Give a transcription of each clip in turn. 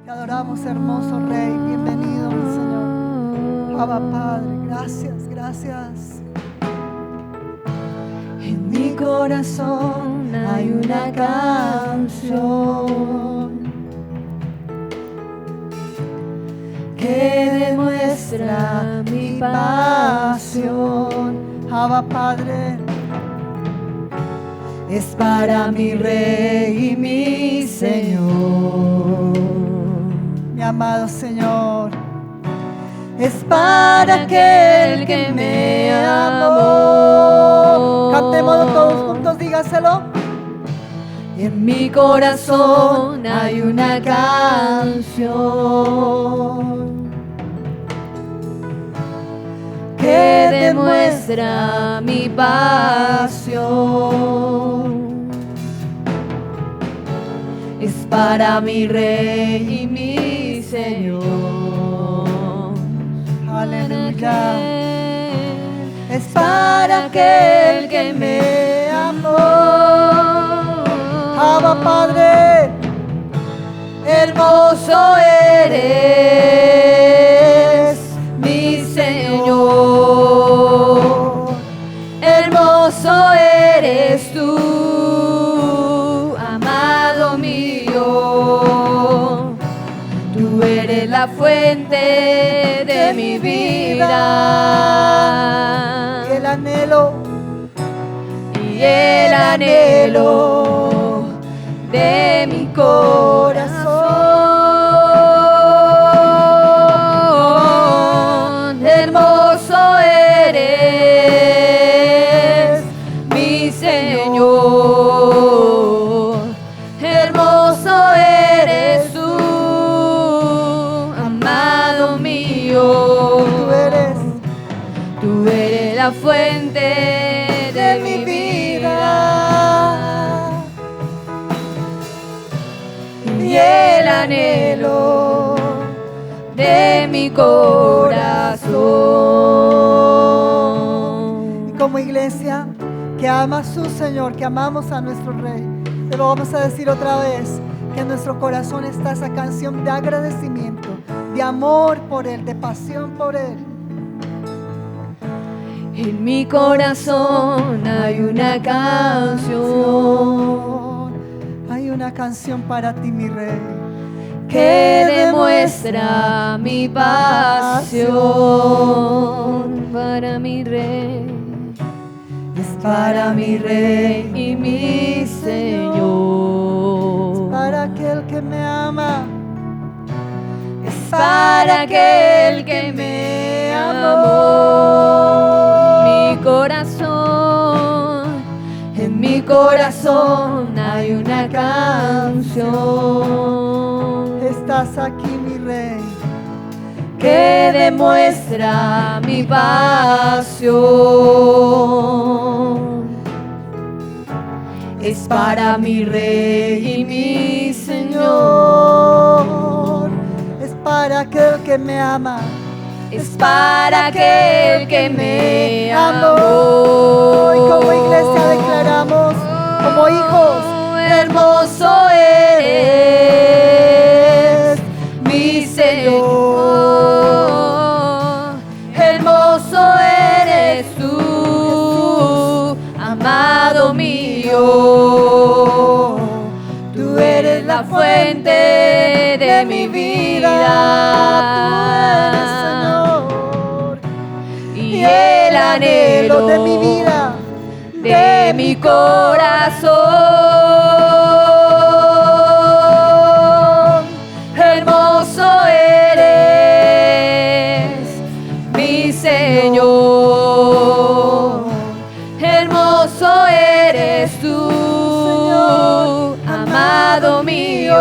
Te adoramos, hermoso Rey. Bienvenido, mi Señor. Abba, Padre, gracias, gracias. En mi corazón hay una canción que demuestra mi pasión. Abba, Padre, es para mi Rey y mi Señor. Mi amado Señor, es para aquel que me amó. Cantemos todos juntos, dígaselo. En mi corazón hay una canción que demuestra mi pasión. Es para mi Rey y mi Señor. Aleluya. Es para aquel que me amó. Abba, Padre, hermoso eres, mi Señor. Hermoso eres tú, amado mío. Tú eres la fuente de mi vida. Y el anhelo de mi corazón. Hermoso eres, mi Señor. Hermoso eres tú, amado mío. Tú eres la fuente de mi vida y el anhelo de mi corazón. Y como iglesia que ama a su Señor, que amamos a nuestro Rey, te lo vamos a decir otra vez, que en nuestro corazón está esa canción de agradecimiento, de amor por Él, de pasión por Él. En mi corazón hay una canción, para ti, mi Rey, que demuestra mi pasión. Para mi Rey, es para mi Rey y mi Señor. Es para aquel que me ama, es para aquel que me amó. En mi corazón hay una canción. Estás aquí, mi Rey, que demuestra mi pasión. Es para mi Rey y mi Señor. Es para aquel que me ama. Es para aquel que me amó. Y como iglesia declaramos, como hijos, hermoso eres, mi Señor. Hermoso eres tú, amado mío. Tú eres la fuente de mi vida. Y el anhelo de mi vida, de mi corazón. Hermoso eres, mi Señor. Hermoso eres tú, Señor, amado mío.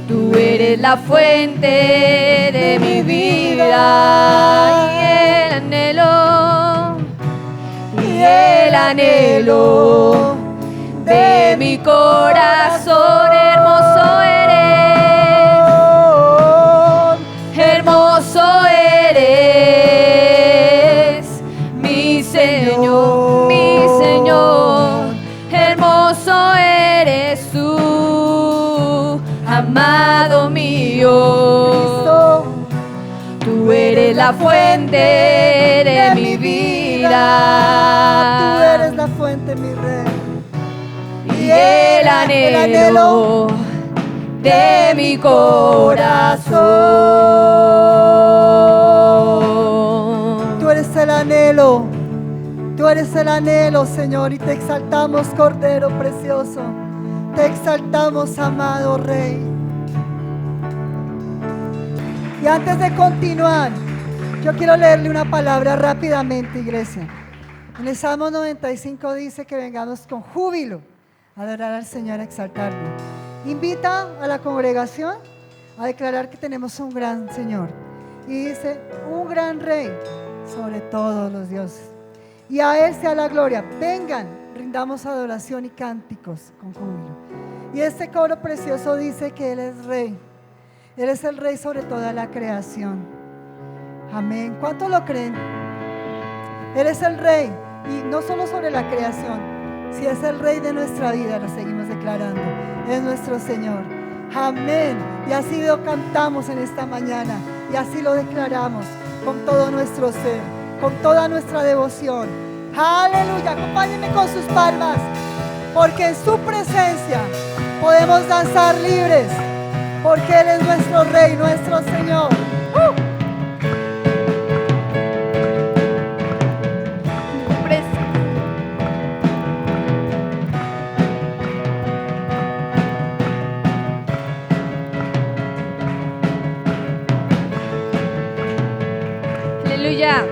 Tú eres la fuente de mi vida. Y el anhelo de mi corazón. Hermoso eres, mi Señor, mi Señor. Hermoso eres tú, amado mío. Cristo, Tú eres la fuente de mi vida. Tú eres la fuente, mi Rey. Y el anhelo de mi corazón. Tú eres el anhelo. Tú eres el anhelo, Señor, y te exaltamos, Cordero precioso. Te exaltamos, amado Rey. Y antes de continuar, yo quiero leerle una palabra rápidamente, iglesia. En el Salmo 95 dice que vengamos con júbilo a adorar al Señor, a exaltarlo. Invita a la congregación a declarar que tenemos un gran Señor. Y dice, un gran Rey sobre todos los dioses. Y a Él sea la gloria. Vengan, rindamos adoración y cánticos con júbilo. Y este coro precioso dice que Él es Rey. Él es el Rey sobre toda la creación. Amén. ¿Cuántos lo creen? Él es el Rey. Y no solo sobre la creación. Si es el Rey de nuestra vida, lo seguimos declarando. Es nuestro Señor. Amén. Y así lo cantamos en esta mañana. Y así lo declaramos con todo nuestro ser, con toda nuestra devoción. Aleluya. Acompáñenme con sus palmas. Porque en su presencia podemos danzar libres. Porque Él es nuestro Rey, nuestro Señor. Aleluya.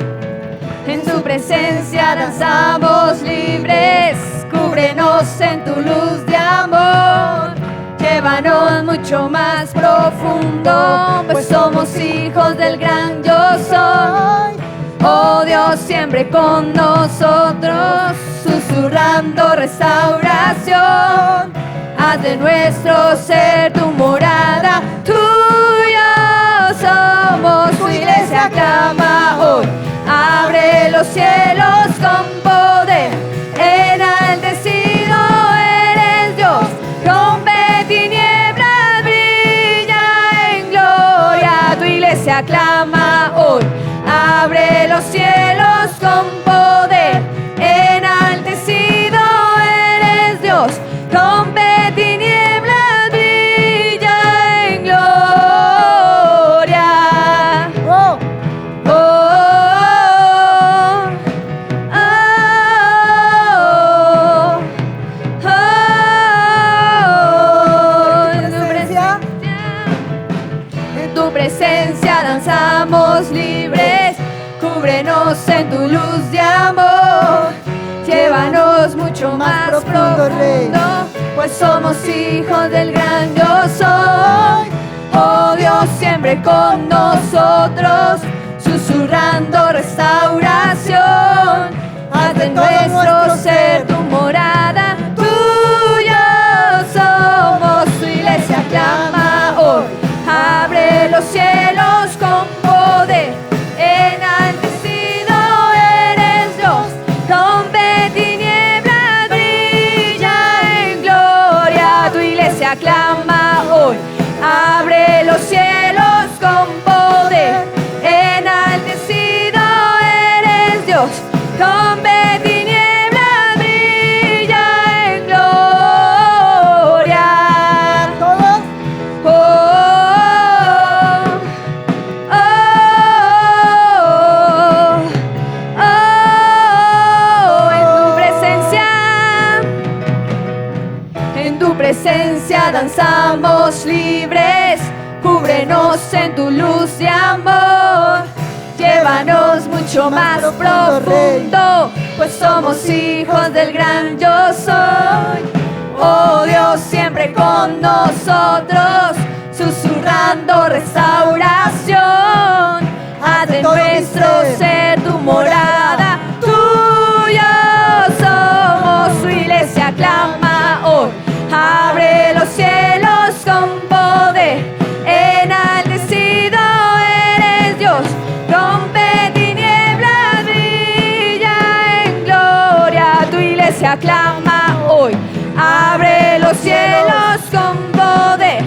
En tu presencia danzamos libres. Cúbrenos en tu luz de amor. Llévanos mucho más profundo, pues somos hijos del gran yo soy. Oh Dios, siempre con nosotros, susurrando restauración. Haz de nuestro ser tu morada, tuyo somos. Tu iglesia clama hoy, abre los cielos con poder. Enaltecido eres Dios, rompe tinieblas, brilla en gloria. Tu iglesia clama hoy, abre los cielos con poder. Enaltecido eres Dios, rompe tinieblas, brilla en gloria. Oh. Oh, oh, oh, oh. En tu presencia danzamos libres. Cúbrenos en tu luz de amor. Llévanos mucho más profundo, pues somos hijos del gran yo soy. Oh Dios, siempre con nosotros, susurrando restauración. Haz de nuestro ser tu morada, tuyo somos. Tu iglesia clama hoy, abre los cielos con poder. Enaltecido eres Dios, rompe tinieblas, brilla en gloria. Tu iglesia clama hoy, abre los cielos con poder. Enaltecido eres Dios, rompe tinieblas, brilla en gloria. Todos. Oh, oh, oh, oh, en tu presencia danzamos libres. Cúbrenos en tu luz de amor. Llévanos mucho más profundo, pues somos hijos del gran yo soy. Oh Dios, siempre con nosotros, susurrando restauración. Haz de nuestro ser tu morada, tuyo somos. Tu iglesia clama hoy, abre los cielos con poder. Enaltecido eres Dios, rompe tinieblas, brilla en gloria. Tu iglesia clama hoy, abre los cielos con poder.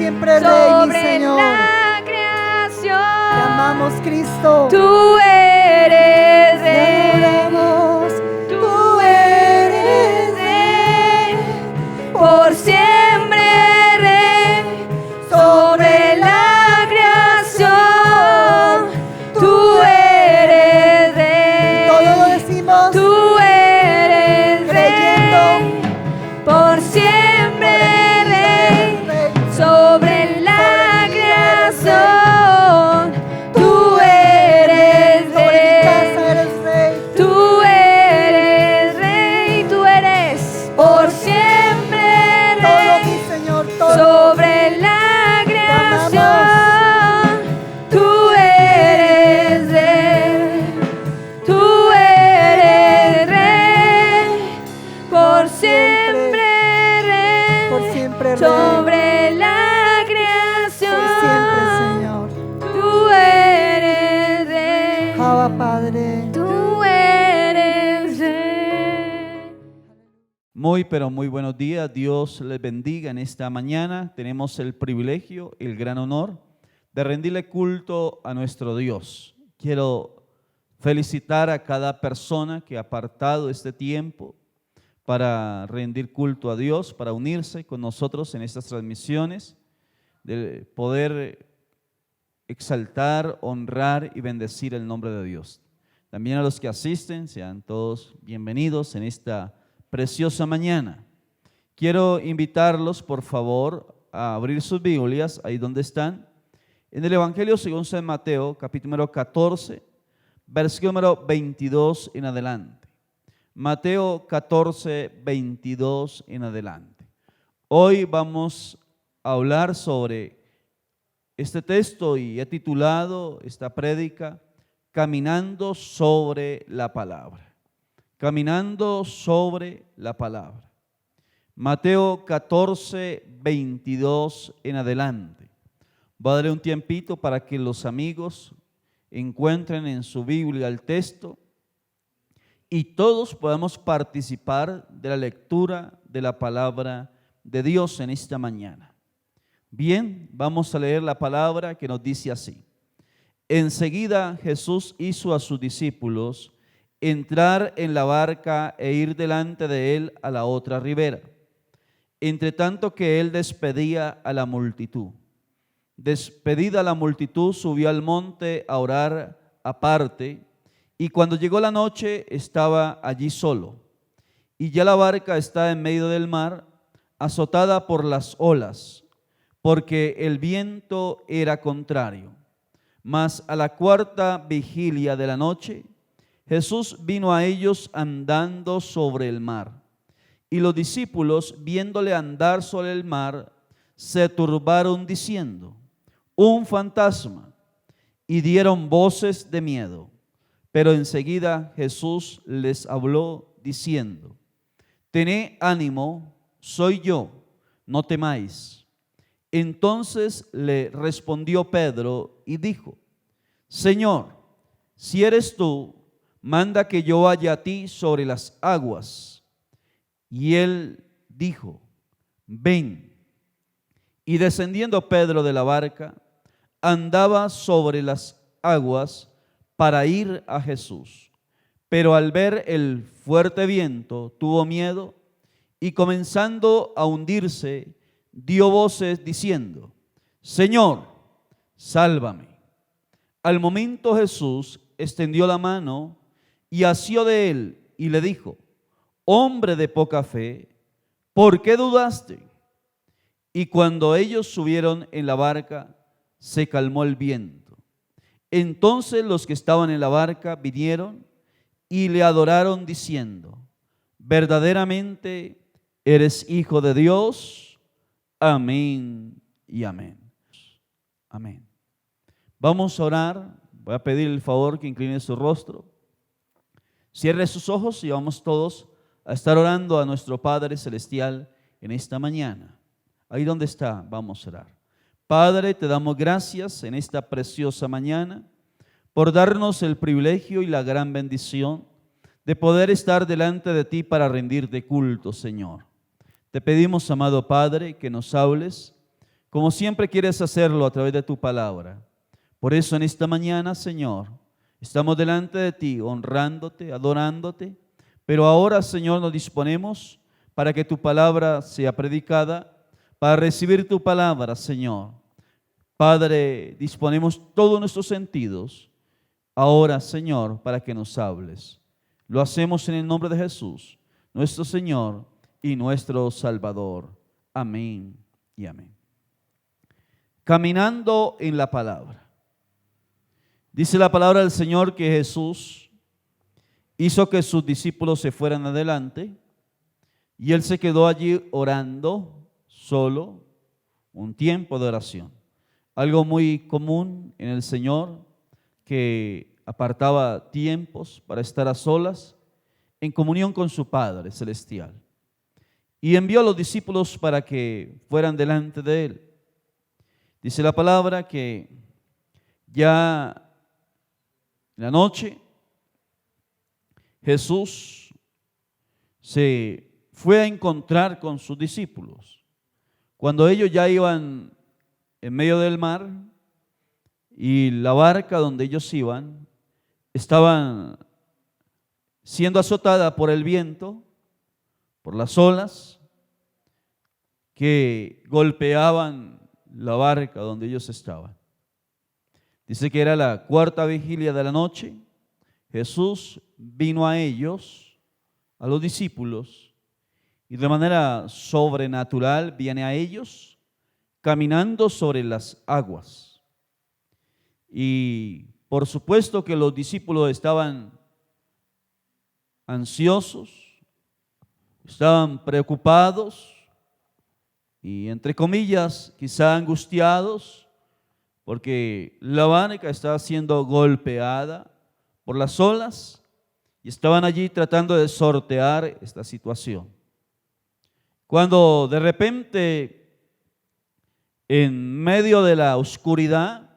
siempre Rey, mi sobre Señor. la creación. Te amamos, Cristo. Tú eres Te Rey. adoramos. Tú eres Rey, por siempre Rey, sobre la creación. Tú eres Rey. Todo lo decimos. Tú eres Creyendo. Rey, por siempre Rey, Rey. sobre la creación. Tú eres Sobre mi casa Rey. eres Rey. Tú eres Rey, tú eres por siempre Todo, mi Rey, Señor, todo. sobre la creación. Tú eres Rey, tú eres Rey, por siempre Rey, Por siempre Rey. sobre la Por siempre, creación. Señor. Tú eres Rey. Abba, Padre. Tú eres Rey. Muy, pero muy buenos días. Dios les bendiga en esta mañana. Tenemos el privilegio, el gran honor de rendirle culto a nuestro Dios. Quiero felicitar a cada persona que ha apartado este tiempo para rendir culto a Dios, para unirse con nosotros en estas transmisiones, de poder exaltar, honrar y bendecir el nombre de Dios. También a los que asisten, sean todos bienvenidos en esta preciosa mañana. Quiero invitarlos, por favor, a abrir sus Biblias, ahí donde están, en el Evangelio según San Mateo, capítulo número 14, versículo número 22 en adelante. Mateo 14, 22 en adelante. Hoy vamos a hablar sobre este texto y he titulado esta prédica Caminando sobre la palabra. Caminando sobre la palabra. Mateo 14, 22 en adelante. Voy a darle un tiempito para que los amigos encuentren en su Biblia el texto y todos podamos participar de la lectura de la palabra de Dios en esta mañana. Bien, vamos a leer la palabra que nos dice así. Enseguida Jesús hizo a sus discípulos entrar en la barca e ir delante de él a la otra ribera, entre tanto que él despedía a la multitud. Despedida la multitud, subió al monte a orar aparte, y cuando llegó la noche estaba allí solo. Y ya la barca está en medio del mar, azotada por las olas, porque el viento era contrario. Mas a la cuarta vigilia de la noche, Jesús vino a ellos andando sobre el mar. Y los discípulos, viéndole andar sobre el mar, se turbaron diciendo: un fantasma, y dieron voces de miedo. Pero enseguida Jesús les habló diciendo: tened ánimo, soy yo, no temáis. Entonces le respondió Pedro y dijo: Señor, si eres tú, manda que yo vaya a ti sobre las aguas. Y él dijo: ven. Y descendiendo Pedro de la barca, andaba sobre las aguas para ir a Jesús. Pero al ver el fuerte viento, tuvo miedo y comenzando a hundirse, dio voces diciendo: Señor, sálvame. Al momento Jesús extendió la mano y asió de él y le dijo: hombre de poca fe, ¿por qué dudaste? Y cuando ellos subieron en la barca, se calmó el viento. Entonces los que estaban en la barca vinieron y le adoraron diciendo: verdaderamente eres Hijo de Dios. Amén y amén. Amén. Vamos a orar. Voy a pedir el favor que incline su rostro. Cierre sus ojos y vamos todos a estar orando a nuestro Padre Celestial en esta mañana. Ahí donde está, vamos a orar. Padre, te damos gracias en esta preciosa mañana por darnos el privilegio y la gran bendición de poder estar delante de ti para rendirte culto, Señor. Te pedimos, amado Padre, que nos hables como siempre quieres hacerlo a través de tu palabra. Por eso en esta mañana, Señor, estamos delante de ti, honrándote, adorándote, pero ahora, Señor, nos disponemos para que tu palabra sea predicada, para recibir tu palabra, Señor. Padre, disponemos todos nuestros sentidos ahora, Señor, para que nos hables. Lo hacemos en el nombre de Jesús, nuestro Señor y nuestro Salvador. Amén y amén. Caminando en la palabra. Dice la palabra del Señor que Jesús hizo que sus discípulos se fueran adelante y Él se quedó allí orando solo, un tiempo de oración. Algo muy común en el Señor, que apartaba tiempos para estar a solas en comunión con su Padre Celestial. Y envió a los discípulos para que fueran delante de Él. Dice la palabra que ya en la noche Jesús se fue a encontrar con sus discípulos. Cuando ellos ya iban en medio del mar y la barca donde ellos iban estaban siendo azotada por el viento, por las olas que golpeaban la barca donde ellos estaban. Dice que era la cuarta vigilia de la noche. Jesús vino a ellos, a los discípulos, y de manera sobrenatural viene a ellos caminando sobre las aguas. Y por supuesto que los discípulos estaban ansiosos, estaban preocupados y entre comillas quizá angustiados, porque la barca estaba siendo golpeada por las olas y estaban allí tratando de sortear esta situación. Cuando de repente, en medio de la oscuridad,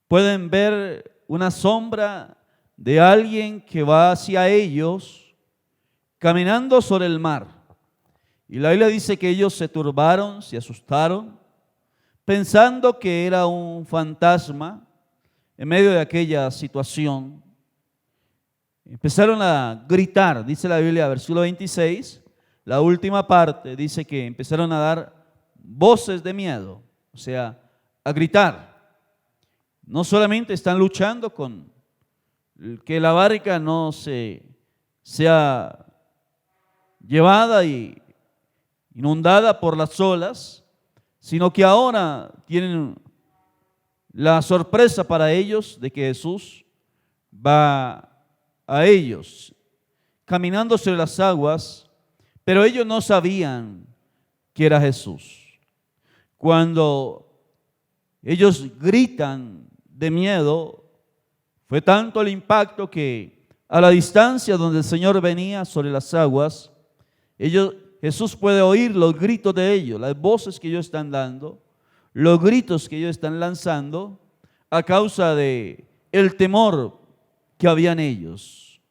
pueden ver una sombra de alguien que va hacia ellos caminando sobre el mar. Y la Biblia dice que ellos se turbaron, se asustaron, pensando que era un fantasma en medio de aquella situación. Empezaron a gritar, dice la Biblia, versículo 26, la última parte dice que empezaron a dar voces de miedo, o sea, a gritar. No solamente están luchando con que la barca no sea llevada y inundada por las olas, sino que ahora tienen la sorpresa para ellos de que Jesús va a ellos, caminando sobre las aguas, pero ellos no sabían que era Jesús. Cuando ellos gritan de miedo, fue tanto el impacto que a la distancia donde el Señor venía sobre las aguas, Jesús puede oír los gritos de ellos, las voces que ellos están dando, los gritos que ellos están lanzando a causa de el temor que había en ellos.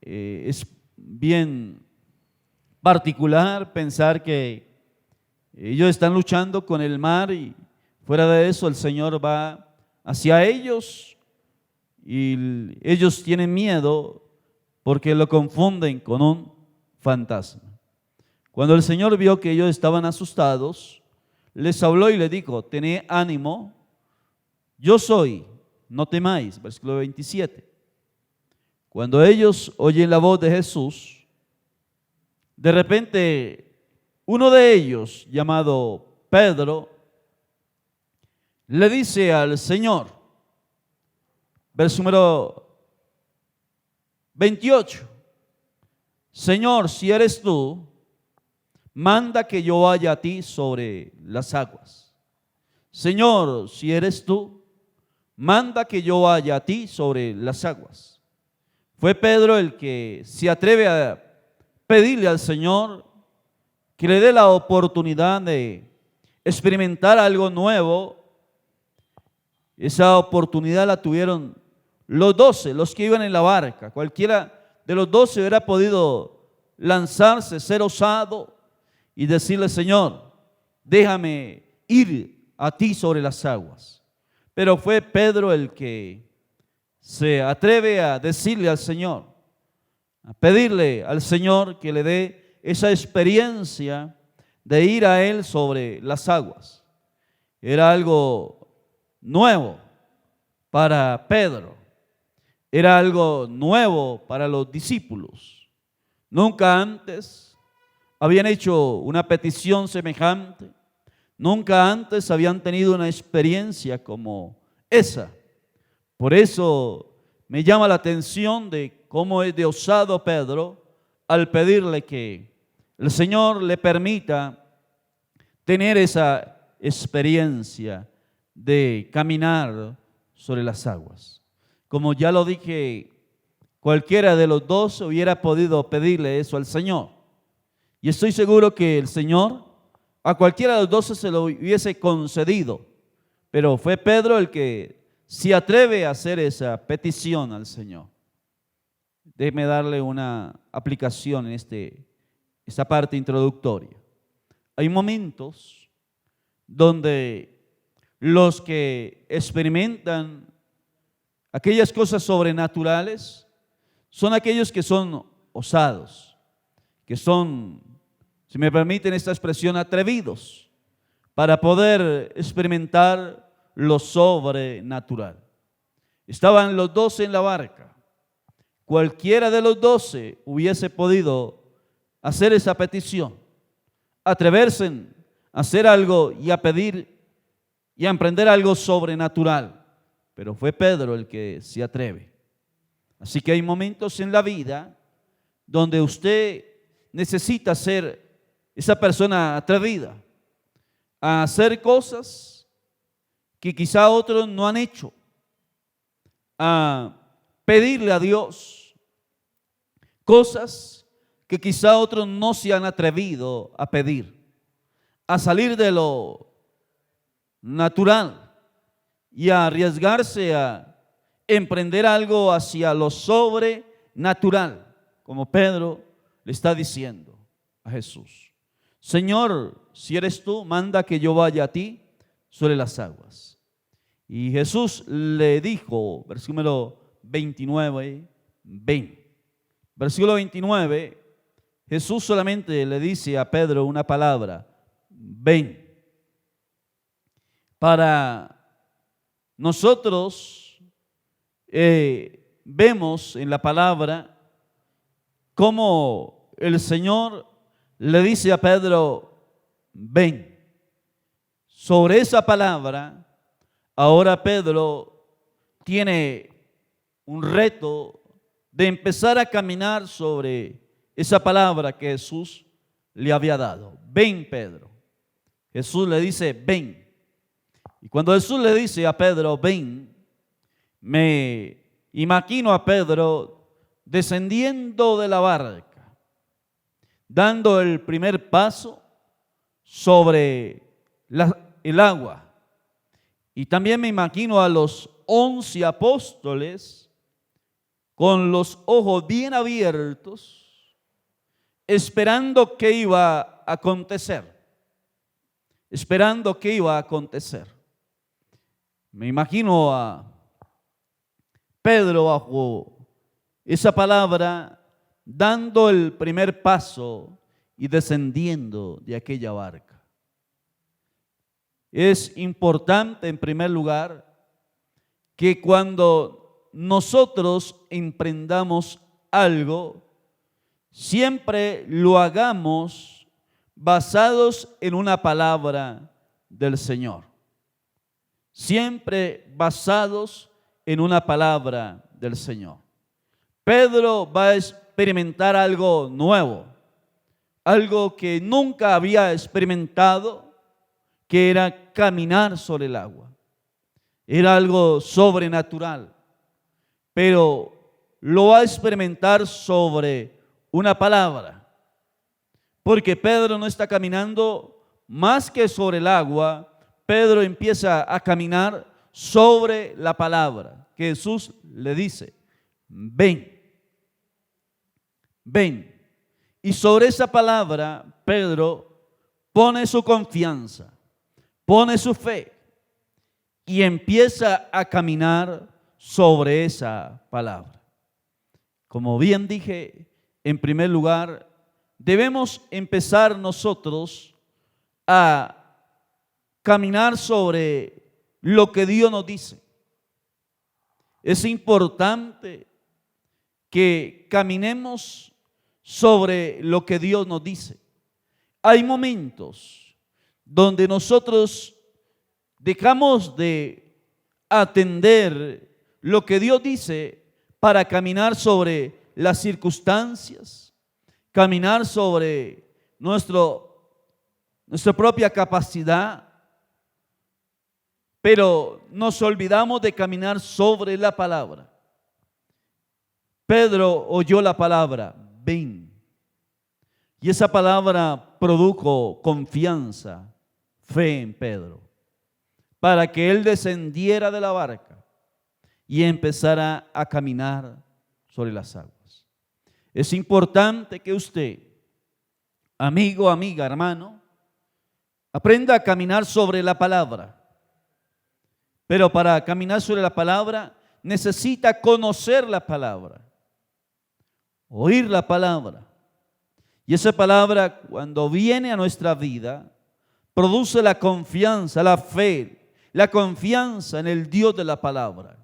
Es bien particular pensar que ellos están luchando con el mar y fuera de eso el Señor va hacia ellos y ellos tienen miedo porque lo confunden con un fantasma. Cuando el Señor vio que ellos estaban asustados, les habló y les dijo: tened ánimo, yo soy, no temáis. Versículo 27. Cuando ellos oyen la voz de Jesús, de repente uno de ellos, llamado Pedro, le dice al Señor, verso número 28, Señor, si eres tú, manda que yo vaya a ti sobre las aguas. Señor, si eres tú, manda que yo vaya a ti sobre las aguas. Fue Pedro el que se atreve a pedirle al Señor que le dé la oportunidad de experimentar algo nuevo. Esa oportunidad la tuvieron los 12, los que iban en la barca. Cualquiera de los 12 hubiera podido lanzarse, ser osado y decirle, Señor, déjame ir a ti sobre las aguas. Pero fue Pedro el que se atreve a decirle al Señor, a pedirle al Señor que le dé esa experiencia de ir a Él sobre las aguas. Era algo nuevo para Pedro. Era algo nuevo para los discípulos. Nunca antes habían hecho una petición semejante. Nunca antes habían tenido una experiencia como esa. Por eso me llama la atención de cómo es de osado Pedro al pedirle que el Señor le permita tener esa experiencia de caminar sobre las aguas. Como ya lo dije, cualquiera de los dos hubiera podido pedirle eso al Señor. Y estoy seguro que el Señor a cualquiera de los dos se lo hubiese concedido. Pero fue Pedro el que se atreve a hacer esa petición al Señor. Déjeme darle una aplicación en esta parte introductoria. Hay momentos donde los que experimentan aquellas cosas sobrenaturales son aquellos que son osados, que son, si me permiten esta expresión, atrevidos para poder experimentar lo sobrenatural. Estaban los 12 en la barca. Cualquiera de los 12 hubiese podido hacer esa petición, atreverse a hacer algo y a pedir y a emprender algo sobrenatural. Pero fue Pedro el que se atreve. Así que hay momentos en la vida donde usted necesita ser esa persona atrevida a hacer cosas que quizá otros no han hecho, a pedirle a Dios cosas que quizá otros no se han atrevido a pedir, a salir de lo natural y a arriesgarse a emprender algo hacia lo sobrenatural, como Pedro le está diciendo a Jesús. Señor, si eres tú, manda que yo vaya a ti sobre las aguas. Y Jesús le dijo, versículo 29, ven. Versículo 29, Jesús solamente le dice a Pedro una palabra, ven. Para nosotros vemos en la palabra cómo el Señor le dice a Pedro, ven. Sobre esa palabra, ahora Pedro tiene un reto de empezar a caminar sobre esa palabra que Jesús le había dado. Ven, Pedro. Jesús le dice, ven. Y cuando Jesús le dice a Pedro, ven, me imagino a Pedro descendiendo de la barca, dando el primer paso sobre el agua. Y también me imagino a los 11 apóstoles con los ojos bien abiertos, esperando qué iba a acontecer. Esperando qué iba a acontecer. Me imagino a Pedro bajo esa palabra, dando el primer paso y descendiendo de aquella barca. Es importante, en primer lugar, que cuando nosotros emprendamos algo, siempre lo hagamos basados en una palabra del Señor. Siempre basados en una palabra del Señor. Pedro va a experimentar algo nuevo, algo que nunca había experimentado, que era caminar sobre el agua. Era algo sobrenatural, pero lo va a experimentar sobre una palabra, porque Pedro no está caminando más que sobre el agua. Pedro empieza a caminar sobre la palabra que Jesús le dice, ven, ven. Y sobre esa palabra, Pedro pone su confianza, pone su fe y empieza a caminar sobre esa palabra. Como bien dije, en primer lugar, debemos empezar nosotros a caminar sobre lo que Dios nos dice. Es importante que caminemos sobre lo que Dios nos dice. Hay momentos donde nosotros dejamos de atender lo que Dios dice para caminar sobre las circunstancias, caminar sobre nuestra propia capacidad, pero nos olvidamos de caminar sobre la palabra. Pedro oyó la palabra, ven. Y esa palabra produjo confianza, fe en Pedro, para que él descendiera de la barca y empezara a caminar sobre las aguas. Es importante que usted, amigo, amiga, hermano, aprenda a caminar sobre la palabra. Pero para caminar sobre la palabra necesita conocer la palabra, oír la palabra. Y esa palabra, cuando viene a nuestra vida, produce la confianza, la fe, la confianza en el Dios de la palabra,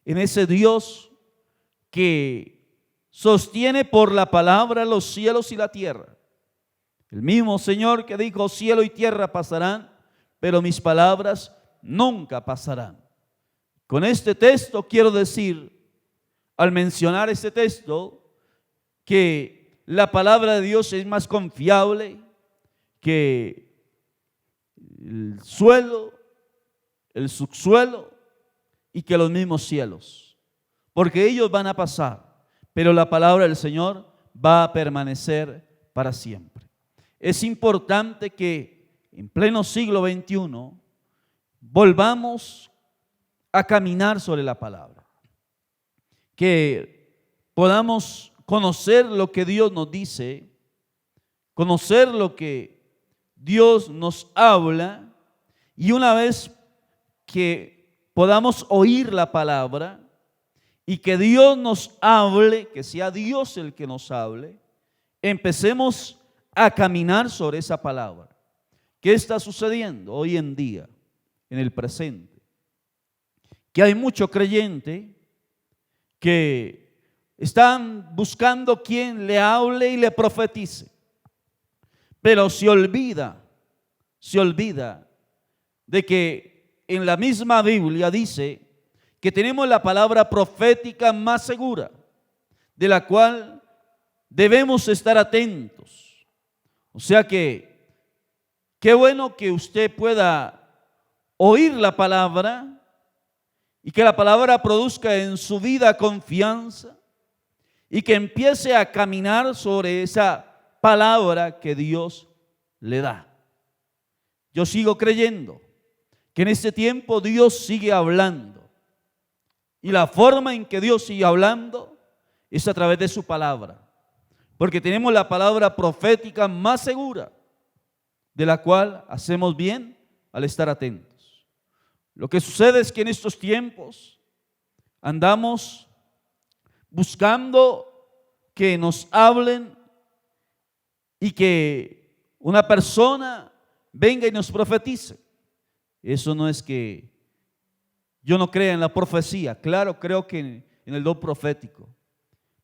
en ese Dios que sostiene por la palabra los cielos y la tierra. El mismo Señor que dijo, cielo y tierra pasarán, pero mis palabras nunca pasarán. Con este texto quiero decir, al mencionar este texto, que la palabra de Dios es más confiable que el suelo, el subsuelo y que los mismos cielos, porque ellos van a pasar, pero la palabra del Señor va a permanecer para siempre. Es importante que en pleno siglo XXI volvamos a caminar sobre la palabra, que podamos conocer lo que Dios nos dice, conocer lo que Dios nos habla, y una vez que podamos oír la palabra y que Dios nos hable, que sea Dios el que nos hable, empecemos a caminar sobre esa palabra. ¿Qué está sucediendo hoy en día, en el presente? Que hay mucho creyente que están buscando quien le hable y le profetice, pero se olvida de que en la misma Biblia dice que tenemos la palabra profética más segura, de la cual debemos estar atentos. O sea que, qué bueno que usted pueda oír la palabra y que la palabra produzca en su vida confianza y que empiece a caminar sobre esa palabra que Dios le da. Yo sigo creyendo que en este tiempo Dios sigue hablando, y la forma en que Dios sigue hablando es a través de su palabra, porque tenemos la palabra profética más segura, de la cual hacemos bien al estar atentos. Lo que sucede es que en estos tiempos andamos buscando que nos hablen y que una persona venga y nos profetice. Eso no es que yo no crea en la profecía. Claro, creo que en el don profético,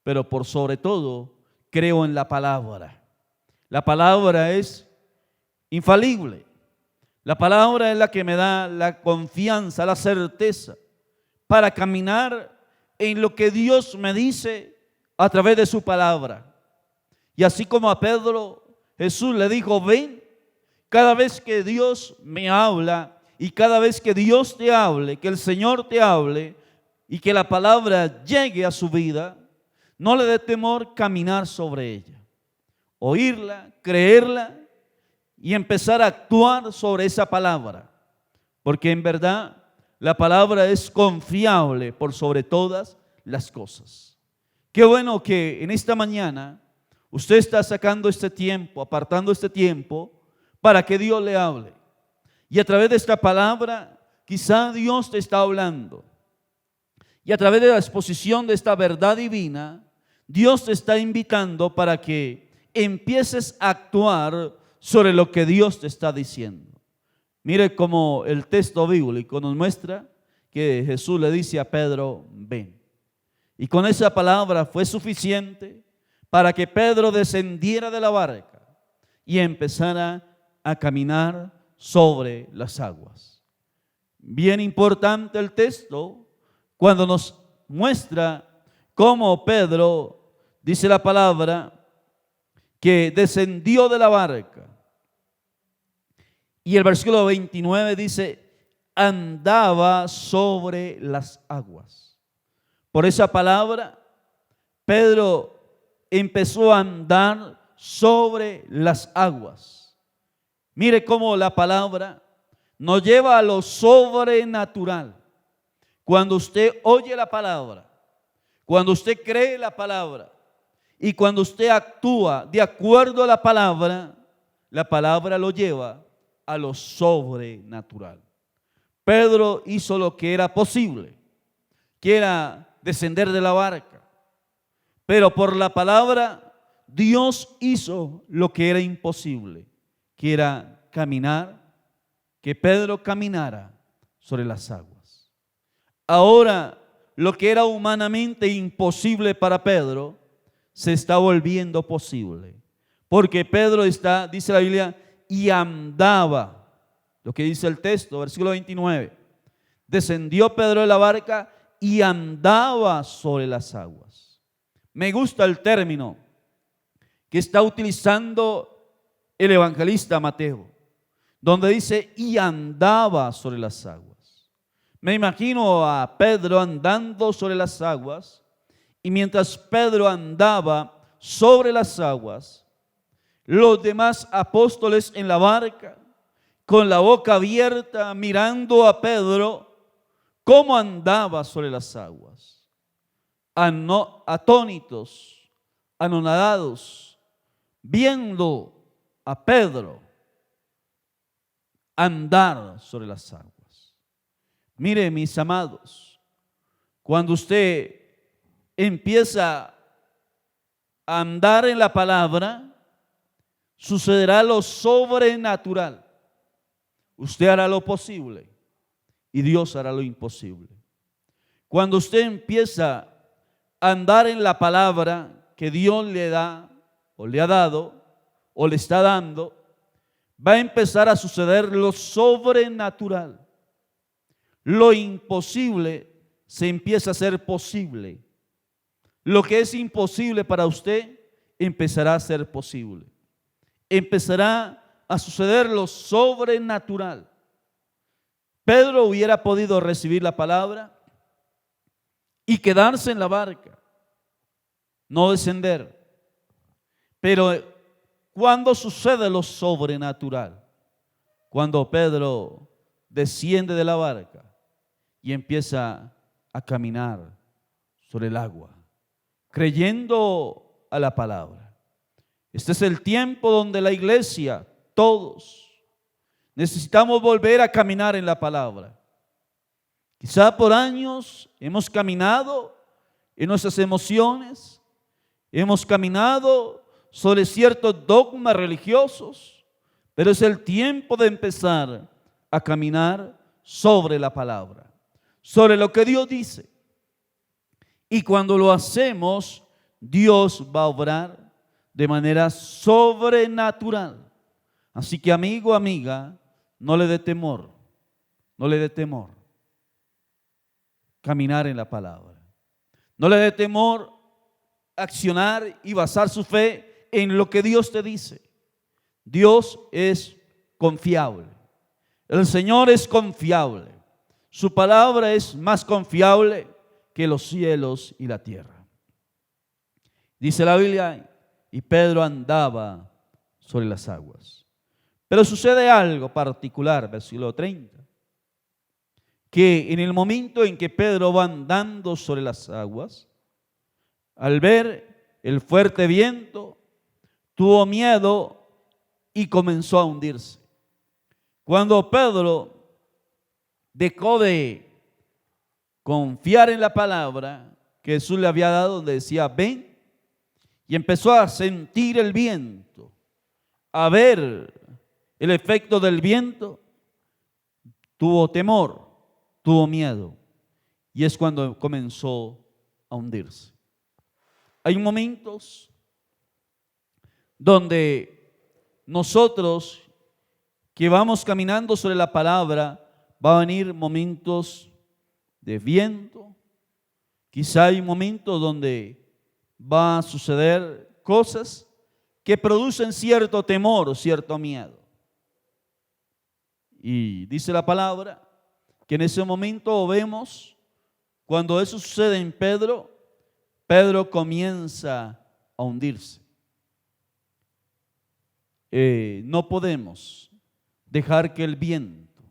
pero por sobre todo creo en la palabra. La palabra es infalible. La palabra es la que me da la confianza, la certeza para caminar en lo que Dios me dice a través de su palabra. Y así como a Pedro, Jesús le dijo, ven. Cada vez que Dios me habla y cada vez que Dios te hable, que el Señor te hable y que la palabra llegue a su vida, no le dé temor caminar sobre ella, oírla, creerla y empezar a actuar sobre esa palabra, porque en verdad la palabra es confiable por sobre todas las cosas. Qué bueno que en esta mañana usted está sacando este tiempo, apartando este tiempo para que Dios le hable. Y a través de esta palabra, quizá Dios te está hablando. Y a través de la exposición de esta verdad divina, Dios te está invitando para que empieces a actuar sobre lo que Dios te está diciendo. Mire cómo el texto bíblico nos muestra que Jesús le dice a Pedro, ven. Y con esa palabra fue suficiente para que Pedro descendiera de la barca y empezara a caminar sobre las aguas. Bien importante el texto cuando nos muestra cómo Pedro, dice la palabra, que descendió de la barca. Y el versículo 29 dice, andaba sobre las aguas. Por esa palabra, Pedro empezó a andar sobre las aguas. Mire cómo la palabra nos lleva a lo sobrenatural. Cuando usted oye la palabra, cuando usted cree la palabra y cuando usted actúa de acuerdo a la palabra lo lleva a lo sobrenatural. Pedro hizo lo que era posible, que era descender de la barca. Pero por la palabra, Dios hizo lo que era imposible, que era caminar, que Pedro caminara sobre las aguas. Ahora, lo que era humanamente imposible para Pedro, se está volviendo posible. Porque Pedro está, dice la Biblia, y andaba, lo que dice el texto, versículo 29. Descendió Pedro de la barca y andaba sobre las aguas. Me gusta el término que está utilizando el evangelista Mateo, donde dice, y andaba sobre las aguas. Me imagino a Pedro andando sobre las aguas, y mientras Pedro andaba sobre las aguas, los demás apóstoles en la barca, con la boca abierta, mirando a Pedro, cómo andaba sobre las aguas, atónitos, anonadados, viendo a Pedro andar sobre las aguas. Mire, mis amados, cuando usted empieza a andar en la palabra, sucederá lo sobrenatural. Usted hará lo posible y Dios hará lo imposible. Cuando usted empieza a andar en la palabra que Dios le da o le ha dado o le está dando, va a empezar a suceder lo sobrenatural. Lo imposible se empieza a hacer posible. Lo que es imposible para usted empezará a ser posible. Empezará a suceder lo sobrenatural. Pedro hubiera podido recibir la palabra y quedarse en la barca, no descender. Pero ¿cuándo sucede lo sobrenatural? Cuando Pedro desciende de la barca y empieza a caminar sobre el agua, creyendo a la palabra. Este es el tiempo donde la iglesia, todos, necesitamos volver a caminar en la palabra. Quizá por años hemos caminado en nuestras emociones, hemos caminado sobre ciertos dogmas religiosos, pero es el tiempo de empezar a caminar sobre la palabra, sobre lo que Dios dice. Y cuando lo hacemos, Dios va a obrar de manera sobrenatural. Así que amigo, amiga, no le dé temor, no le dé temor caminar en la palabra. No le dé temor accionar y basar su fe en lo que Dios te dice. Dios es confiable. El Señor es confiable. Su palabra es más confiable que los cielos y la tierra. Dice la Biblia, y Pedro andaba sobre las aguas. Pero sucede algo particular, versículo 30, que en el momento en que Pedro va andando sobre las aguas, al ver el fuerte viento, tuvo miedo y comenzó a hundirse. Cuando Pedro dejó de confiar en la palabra que Jesús le había dado, donde decía ven, y empezó a sentir el viento, a ver el efecto del viento, tuvo temor, tuvo miedo, y es cuando comenzó a hundirse. Hay momentos donde nosotros que vamos caminando sobre la palabra, va a venir momentos de viento, quizá hay momentos donde va a suceder cosas que producen cierto temor o cierto miedo. Y dice la palabra que en ese momento vemos, cuando eso sucede en Pedro, Pedro comienza a hundirse. No podemos dejar que el viento,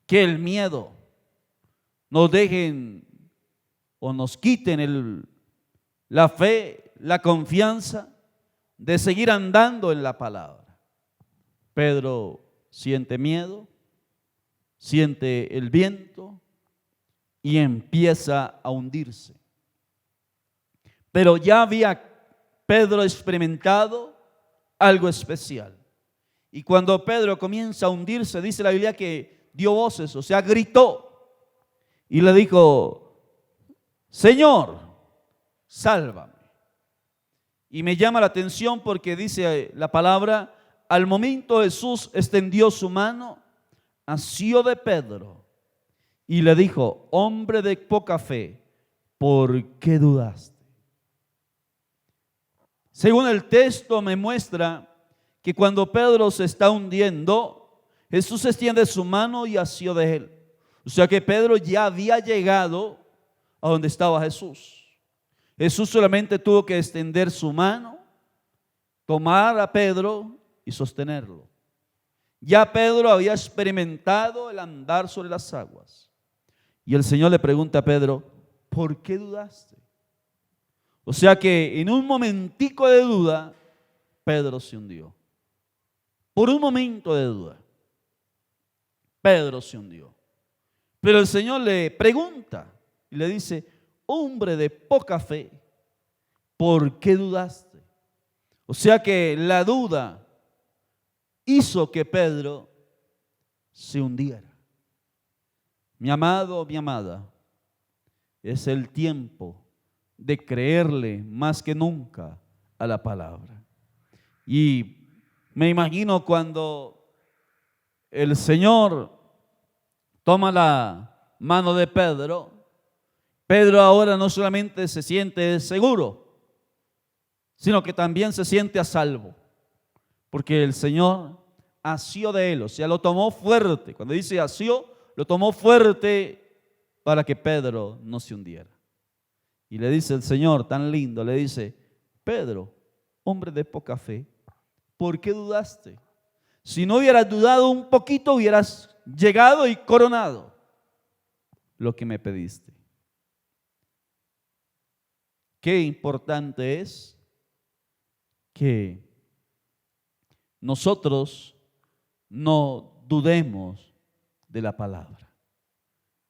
que el miedo nos dejen o nos quiten la fe, la confianza de seguir andando en la palabra. Pedro siente miedo, siente el viento y empieza a hundirse. Pero ya había Pedro experimentado algo especial. Y cuando Pedro comienza a hundirse, dice la Biblia que dio voces, o sea, gritó y le dijo: Señor, sálvame. Y me llama la atención porque dice la palabra, al momento Jesús extendió su mano, asió de Pedro y le dijo: hombre de poca fe, ¿por qué dudaste? Según el texto me muestra que cuando Pedro se está hundiendo, Jesús extiende su mano y asió de él. O sea que Pedro ya había llegado a donde estaba Jesús. Jesús solamente tuvo que extender su mano, tomar a Pedro y sostenerlo. Ya Pedro había experimentado el andar sobre las aguas. Y el Señor le pregunta a Pedro: ¿por qué dudaste? O sea que en un momentico de duda, Pedro se hundió. Por un momento de duda, Pedro se hundió. Pero el Señor le pregunta y le dice: hombre de poca fe, ¿por qué dudaste? O sea que la duda hizo que Pedro se hundiera. Mi amado, mi amada, es el tiempo de creerle más que nunca a la palabra. Y me imagino cuando el Señor toma la mano de Pedro, Pedro ahora no solamente se siente seguro, sino que también se siente a salvo, porque el Señor asió de él, o sea, lo tomó fuerte. Cuando dice asió, lo tomó fuerte para que Pedro no se hundiera. Y le dice el Señor, tan lindo, le dice: Pedro, hombre de poca fe, ¿por qué dudaste? Si no hubieras dudado un poquito, hubieras llegado y coronado lo que me pediste. Qué importante es que nosotros no dudemos de la palabra,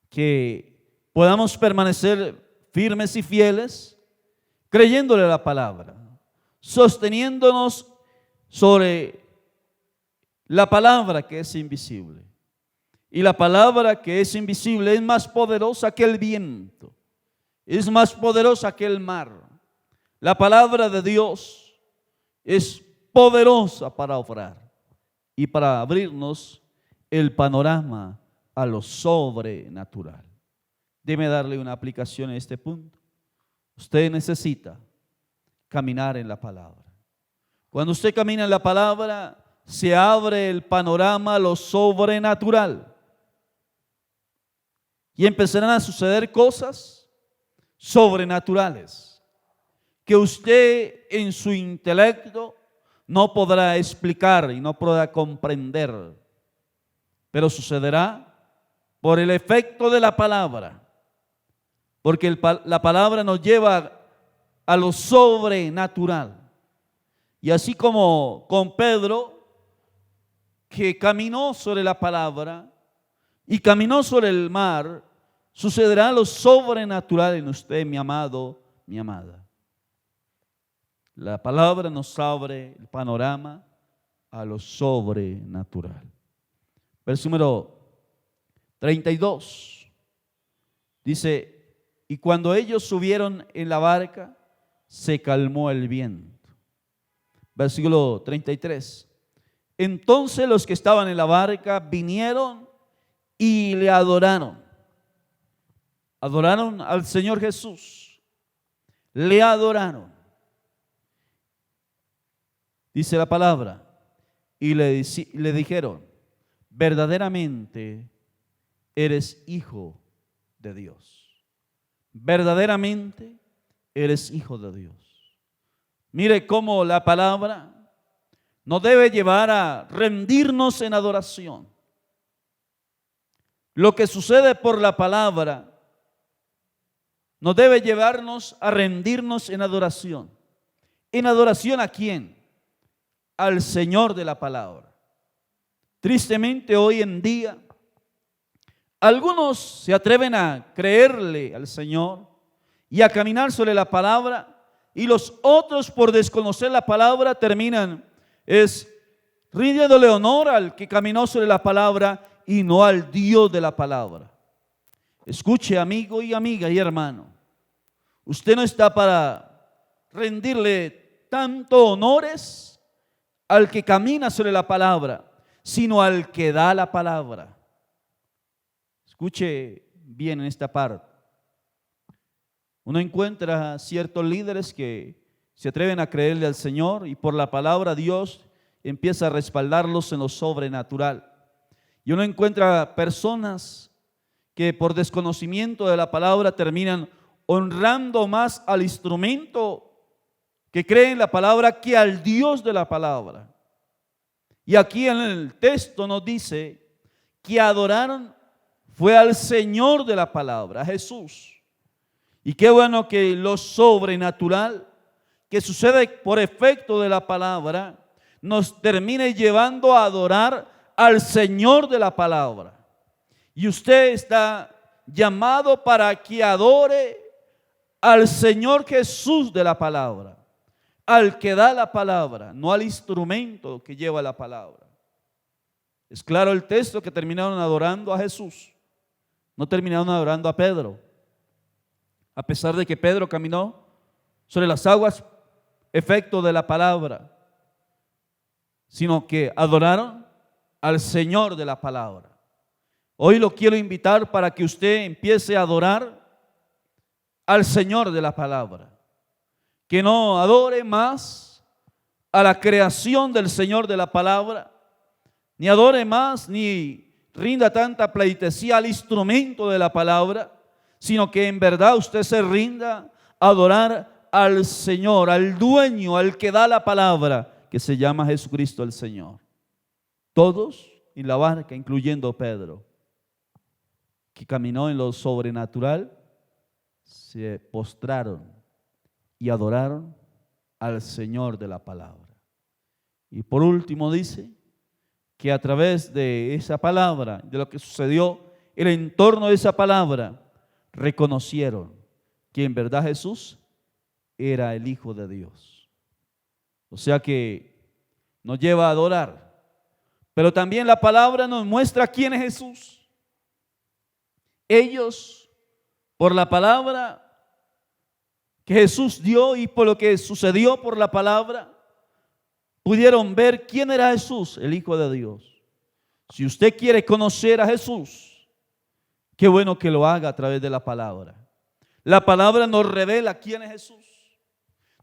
que podamos permanecer firmes y fieles, creyéndole a la palabra, sosteniéndonos sobre la palabra que es invisible. Y la palabra que es invisible es más poderosa que el viento, es más poderosa que el mar. La palabra de Dios es poderosa para obrar y para abrirnos el panorama a lo sobrenatural. Déjeme darle una aplicación en este punto. Usted necesita caminar en la palabra. Cuando usted camina en la palabra, se abre el panorama a lo sobrenatural. Y empezarán a suceder cosas sobrenaturales que usted en su intelecto no podrá explicar y no podrá comprender. Pero sucederá por el efecto de la palabra. Porque la palabra nos lleva a lo sobrenatural. Y así como con Pedro, que caminó sobre la palabra y caminó sobre el mar, sucederá lo sobrenatural en usted, mi amado, mi amada. La palabra nos abre el panorama a lo sobrenatural. Verso número 32. Dice, y cuando ellos subieron en la barca, se calmó el viento. Versículo 33. Entonces los que estaban en la barca vinieron y le adoraron. Adoraron al Señor Jesús. Le adoraron. Dice la palabra. Y le dijeron, verdaderamente eres hijo de Dios. Verdaderamente eres hijo de Dios. Mire cómo la palabra nos debe llevar a rendirnos en adoración. Lo que sucede por la palabra nos debe llevarnos a rendirnos en adoración. ¿En adoración a quién? Al Señor de la palabra. Tristemente hoy en día, algunos se atreven a creerle al Señor y a caminar sobre la palabra, y los otros, por desconocer la palabra, terminan rindiéndole honor al que caminó sobre la palabra y no al Dios de la palabra. Escuche, amigo y amiga y hermano, usted no está para rendirle tanto honores al que camina sobre la palabra, sino al que da la palabra. Escuche bien en esta parte. Uno encuentra ciertos líderes que se atreven a creerle al Señor y por la palabra Dios empieza a respaldarlos en lo sobrenatural. Y uno encuentra personas que por desconocimiento de la palabra terminan honrando más al instrumento que cree en la palabra que al Dios de la palabra. Y aquí en el texto nos dice que adoraron fue al Señor de la palabra, a Jesús. Y qué bueno que lo sobrenatural que sucede por efecto de la palabra nos termine llevando a adorar al Señor de la palabra. Y usted está llamado para que adore al Señor Jesús de la palabra, al que da la palabra, no al instrumento que lleva la palabra. Es claro el texto que terminaron adorando a Jesús, no terminaron adorando a Pedro. A pesar de que Pedro caminó sobre las aguas, efecto de la palabra, sino que adoraron al Señor de la palabra. Hoy lo quiero invitar para que usted empiece a adorar al Señor de la palabra. Que no adore más a la creación del Señor de la palabra, ni adore más, ni rinda tanta pleitesía al instrumento de la palabra, sino que en verdad usted se rinda a adorar al Señor, al dueño, al que da la palabra, que se llama Jesucristo el Señor. Todos en la barca, incluyendo Pedro, que caminó en lo sobrenatural, se postraron y adoraron al Señor de la palabra. Y por último dice que a través de esa palabra, de lo que sucedió, el entorno de esa palabra, reconocieron que en verdad Jesús era el Hijo de Dios. O sea que nos lleva a adorar, pero también la palabra nos muestra quién es Jesús. Ellos, por la palabra que Jesús dio y por lo que sucedió por la palabra, pudieron ver quién era Jesús, el Hijo de Dios. Si usted quiere conocer a Jesús, qué bueno que lo haga a través de la palabra. La palabra nos revela quién es Jesús,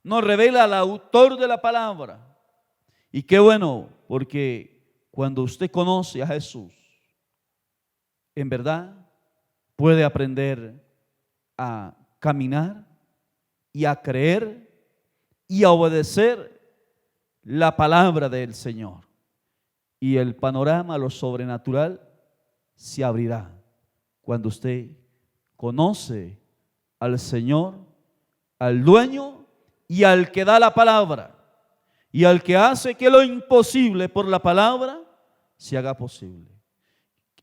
nos revela al autor de la palabra. Y qué bueno, porque cuando usted conoce a Jesús, en verdad puede aprender a caminar y a creer y a obedecer la palabra del Señor. Y el panorama, lo sobrenatural, se abrirá cuando usted conoce al Señor, al dueño y al que da la palabra. y al que hace que lo imposible por la palabra se haga posible.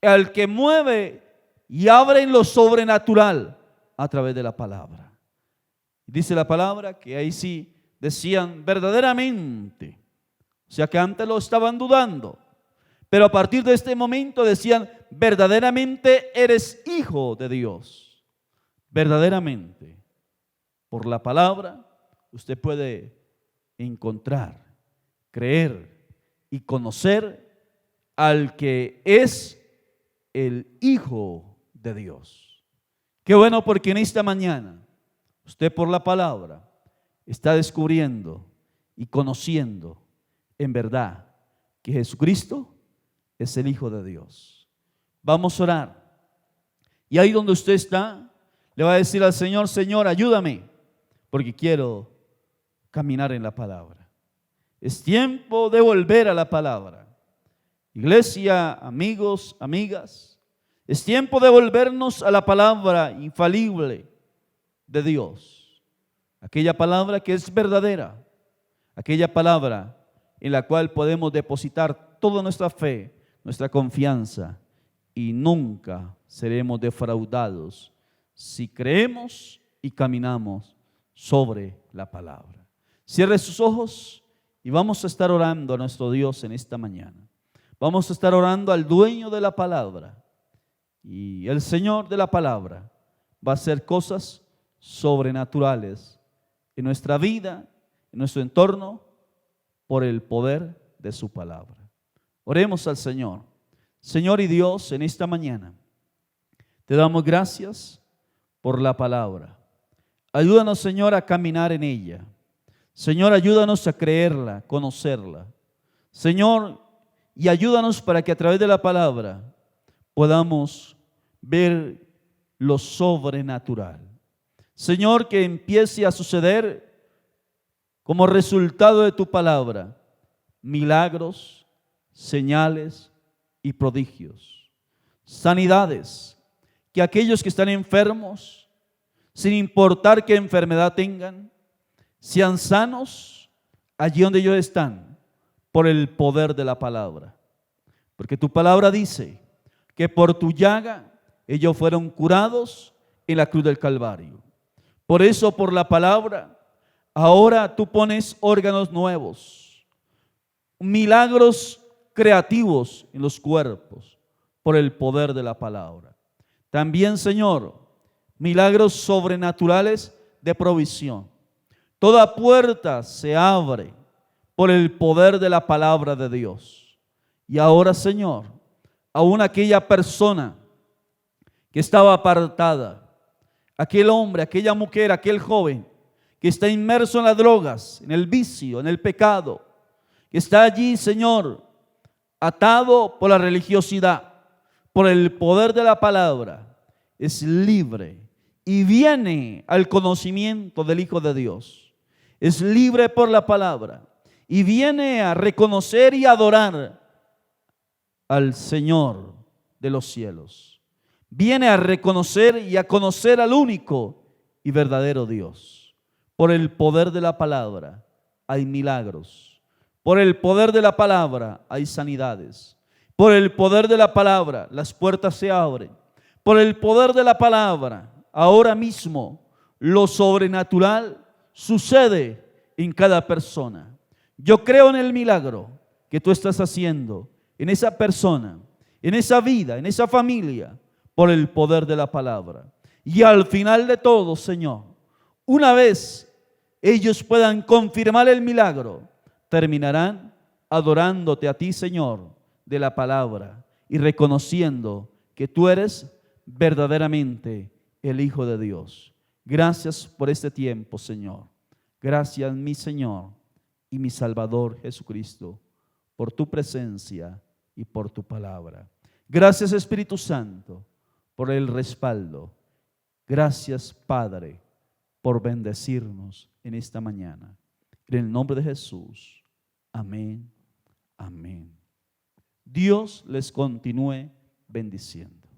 Al que mueve y abre en lo sobrenatural a través de la palabra. Dice la palabra que ahí sí decían verdaderamente, o sea que antes lo estaban dudando, pero a partir de este momento decían verdaderamente eres hijo de Dios. Verdaderamente, por la palabra usted puede encontrar, creer y conocer al que es el Hijo de Dios. Qué bueno, porque en esta mañana usted por la palabra está descubriendo y conociendo en verdad que Jesucristo es el Hijo de Dios. Vamos a orar. Y ahí donde usted está, le va a decir al Señor: Señor, ayúdame, porque quiero caminar en la palabra. Es tiempo de volver a la palabra. Iglesia, amigos, amigas, es tiempo de volvernos a la palabra infalible de Dios. Aquella palabra que es verdadera, aquella palabra en la cual podemos depositar toda nuestra fe, nuestra confianza, y nunca seremos defraudados si creemos y caminamos sobre la palabra. Cierre sus ojos y vamos a estar orando a nuestro Dios en esta mañana. Vamos a estar orando al dueño de la palabra, y el Señor de la palabra va a hacer cosas sobrenaturales en nuestra vida, en nuestro entorno, por el poder de su palabra. Oremos al Señor. Señor y Dios, en esta mañana te damos gracias por la palabra. Ayúdanos, Señor, a caminar en ella. Señor, ayúdanos a creerla, conocerla. Señor, y ayúdanos para que a través de la palabra podamos ver lo sobrenatural. Señor, que empiece a suceder como resultado de tu palabra milagros, señales y prodigios, sanidades, que aquellos que están enfermos, sin importar qué enfermedad tengan, sean sanos allí donde ellos están por el poder de la palabra. Porque tu palabra dice que por tu llaga ellos fueron curados en la cruz del Calvario. Por eso, por la palabra, ahora tú pones órganos nuevos, milagros creativos en los cuerpos por el poder de la palabra. También, Señor, milagros sobrenaturales de provisión. Toda puerta se abre por el poder de la palabra de Dios. Y ahora, Señor, aún aquella persona que estaba apartada, aquel hombre, aquella mujer, aquel joven que está inmerso en las drogas, en el vicio, en el pecado, que está allí, Señor, atado por la religiosidad, por el poder de la palabra, es libre y viene al conocimiento del Hijo de Dios. Es libre por la palabra y viene a reconocer y adorar al Señor de los cielos. Viene a reconocer y a conocer al único y verdadero Dios. Por el poder de la palabra hay milagros. Por el poder de la palabra hay sanidades. Por el poder de la palabra las puertas se abren. Por el poder de la palabra, ahora mismo, lo sobrenatural sucede en cada persona. Yo creo en el milagro que tú estás haciendo en esa persona, en esa vida, en esa familia, por el poder de la palabra. Y al final de todo, Señor, una vez ellos puedan confirmar el milagro, terminarán adorándote a ti, Señor, de la palabra y reconociendo que tú eres verdaderamente el Hijo de Dios. Gracias por este tiempo, Señor. Gracias, mi Señor y mi Salvador Jesucristo, por tu presencia y por tu palabra. Gracias, Espíritu Santo, por el respaldo. Gracias, Padre, por bendecirnos en esta mañana. En el nombre de Jesús. Amén. Amén. Dios les continúe bendiciendo.